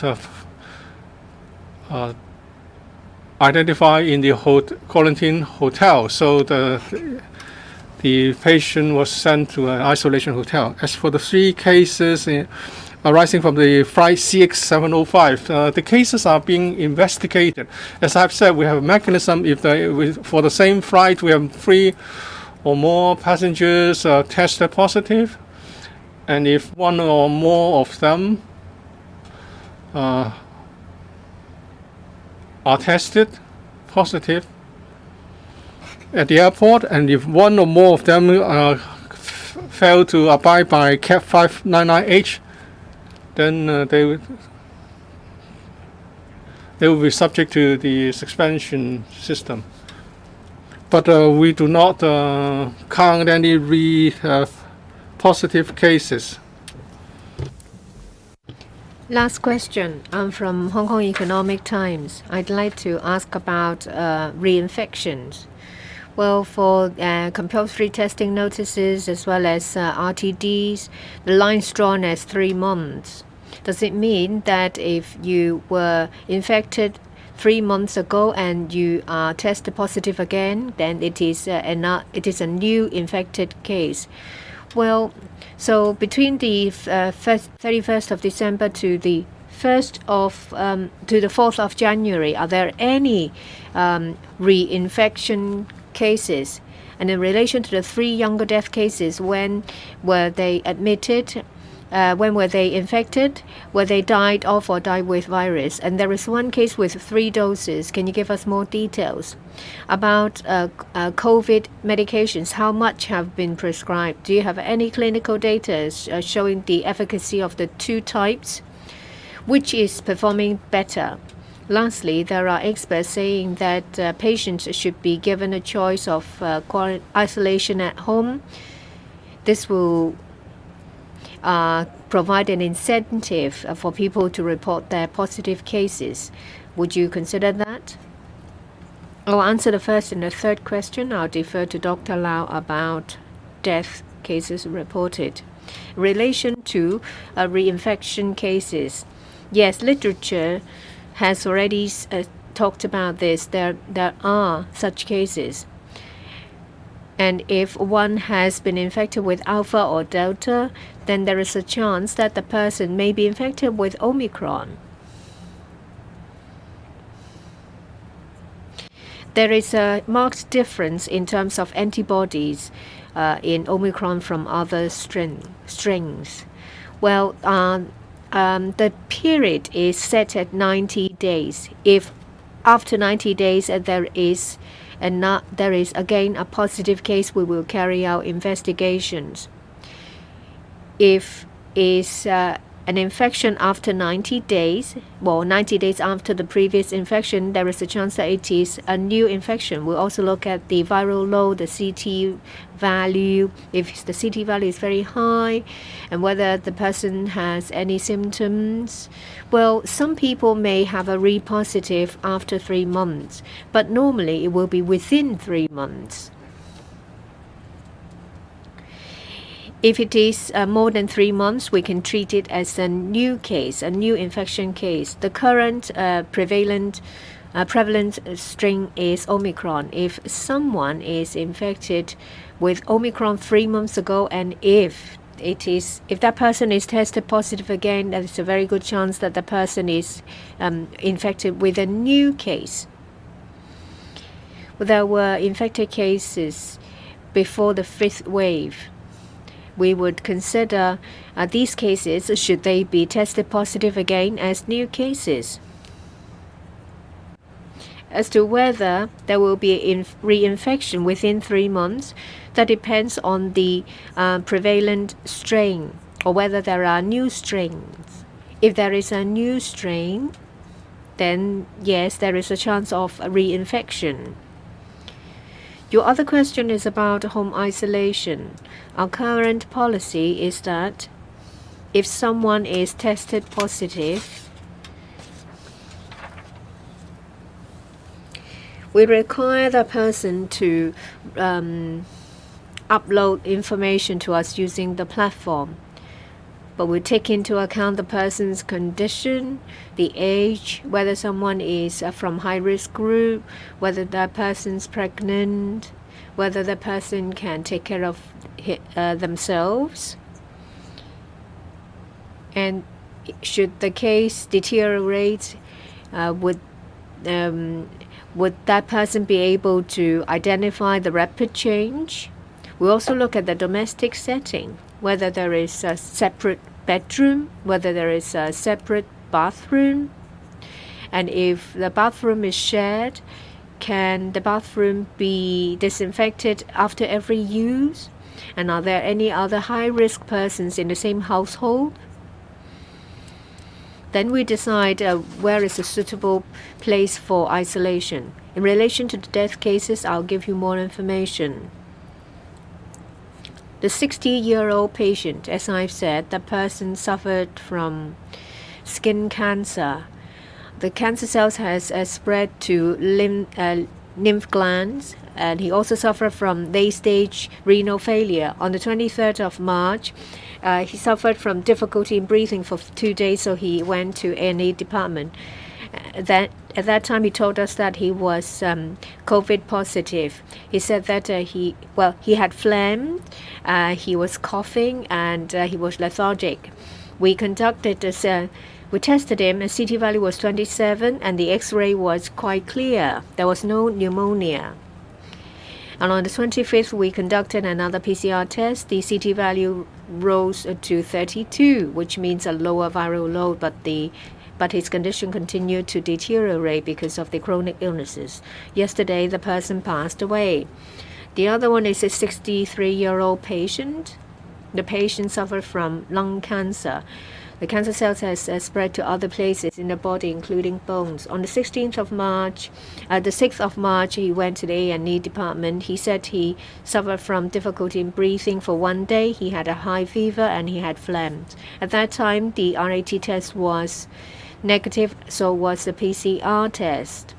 identified in the quarantine hotel. So the patient was sent to an isolation hotel. As for the 3 cases arising from the flight CX705, the cases are being investigated. As I've said, we have a mechanism. If for the same flight we have 3 or more passengers tested positive, and if 1 or more of them are tested positive at the airport, and if 1 or more of them fail to abide by CAP 599H, then they will be subject to the suspension system. But we do not count any positive cases. Last question. I'm from Hong Kong Economic Times. I'd like to ask about reinfections. Well, for compulsory testing notices as well as RTDs, the line's drawn as 3 months. Does it mean that if you were infected 3 months ago and you are tested positive again, then it is a new infected case? Well, so between the 31st of December to the 4th of January, are there any reinfection cases? And in relation to the 3 younger death cases, when were they admitted? When were they infected? Were they died of or died with virus? And there is one case with 3 doses. Can you give us more details about COVID medications? How much have been prescribed? Do you have any clinical data showing the efficacy of the 2 types? Which is performing better? Lastly, there are experts saying that patients should be given a choice of isolation at home. This will provide an incentive for people to report their positive cases. Would you consider that? I'll answer the first and the third question. I'll defer to Dr. Lau about death cases reported. In relation to reinfection cases, yes, literature has already talked about this. There are such cases. And if one has been infected with Alpha or Delta, then there is a chance that the person may be infected with Omicron. There is a marked difference in terms of antibodies in Omicron from other strains. Well, the period is set at 90 days. If after 90 days there is again a positive case, we will carry out investigations. If is an infection after 90 days, 90 days after the previous infection, there is a chance that it is a new infection. We'll also look at the viral load, the CT value, if the CT value is very high, and whether the person has any symptoms. Well, some people may have a re-positive after 3 months, but normally it will be within 3 months. If it is more than 3 months, we can treat it as a new case, a new infection case. The current prevalent strain is Omicron. If someone is infected with Omicron 3 months ago, and if that person is tested positive again, there is a very good chance that the person is infected with a new case. There were infected cases before the 5th wave. We would consider these cases, should they be tested positive again, as new cases. As to whether there will be reinfection within 3 months, that depends on the prevalent strain, or whether there are new strains. If there is a new strain, then yes, there is a chance of reinfection. Your other question is about home isolation. Our current policy is that if someone is tested positive, we require the person to upload information to us using the platform. But we take into account the person's condition, the age, whether someone is from high-risk group, whether that person's pregnant, whether the person can take care of themselves. And should the case deteriorate, would that person be able to identify the rapid change? We also look at the domestic setting, whether there is a separate bedroom, whether there is a separate bathroom, and if the bathroom is shared, can the bathroom be disinfected after every use? And are there any other high-risk persons in the same household? Then we decide where is a suitable place for isolation. In relation to the death cases, I'll give you more information. The 60-year-old patient, as I've said, the person suffered from skin cancer. The cancer cells has spread to lymph glands, and he also suffered from late-stage renal failure. On the 23rd of March, he suffered from difficulty in breathing for 2 days, so he went to A&E department. At that time, he told us that he was COVID positive. He said that he had phlegm, he was coughing, and he was lethargic. We tested him, and CT value was 27, and the X-ray was quite clear. There was no pneumonia. And on the 25th, we conducted another PCR test. The CT value rose to 32, which means a lower viral load, but his condition continued to deteriorate because of the chronic illnesses. Yesterday, the person passed away. The other one is a 63-year-old patient. The patient suffered from lung cancer. The cancer cells has spread to other places in the body, including bones. On the 6th of March, he went to the A&E department. He said he suffered from difficulty in breathing for 1 day. He had a high fever and he had phlegm. At that time, the RAT test was negative, so was the PCR test.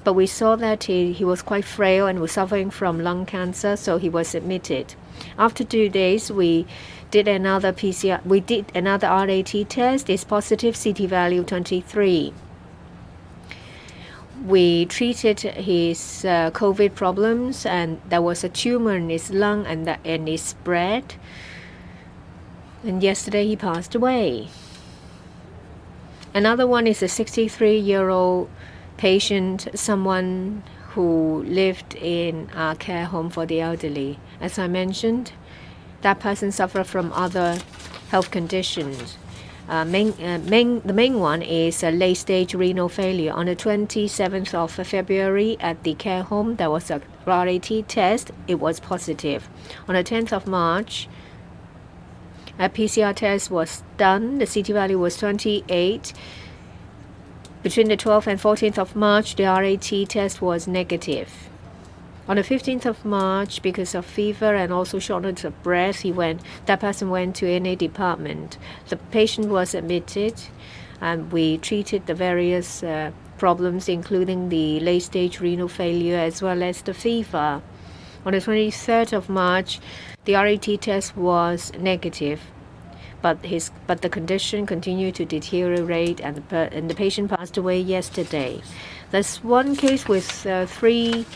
But we saw that he was quite frail and was suffering from lung cancer, so he was admitted. After 2 days, we did another RAT test. It's positive, CT value 23. We treated his COVID problems, and there was a tumor in his lung, and it spread. And yesterday he passed away. Another one is a 63-year-old patient, someone who lived in a care home for the elderly. As I mentioned, that person suffered from other health conditions. The main one is a late-stage renal failure. On the 27th of February at the care home, there was a RAT test. It was positive. On the 10th of March, a PCR test was done. The CT value was 28. Between the 12th and 14th of March, the RAT test was negative. On the 15th of March, because of fever and also shortness of breath, that person went to A&E department. The patient was admitted, and we treated the various problems, including the late-stage renal failure as well as the fever. On the 23rd of March, the RAT test was negative, but the condition continued to deteriorate, and the patient passed away yesterday. There's one case with 3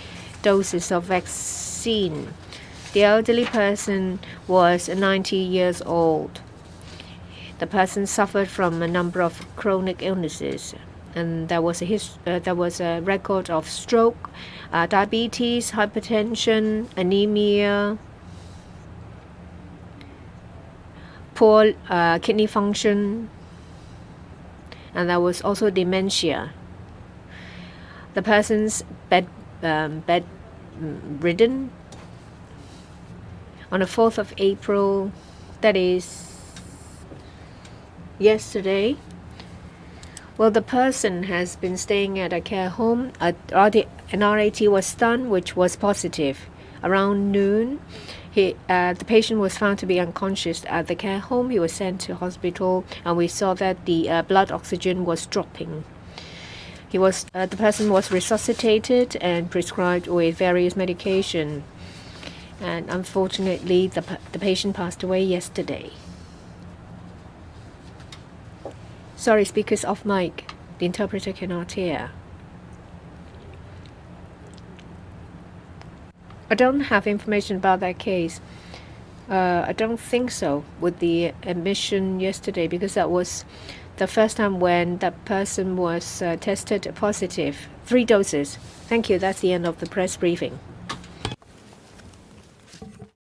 doses of vaccine. The elderly person was 90 years old. The person suffered from a number of chronic illnesses, and there was a record of stroke, diabetes, hypertension, anemia, poor kidney function, and there was also dementia. The person's bedridden. On the 4th of April, that is yesterday, the person has been staying at a care home. An RAT was done, which was positive. Around noon, the patient was found to be unconscious at the care home. He was sent to hospital, and we saw that the blood oxygen was dropping. The person was resuscitated and prescribed with various medication, and unfortunately, the patient passed away yesterday. Sorry, speakers off mic. The interpreter cannot hear. I don't have information about that case. I don't think so with the admission yesterday, because that was the first time when that person was tested positive. 3 doses. Thank you. That's the end of the press briefing.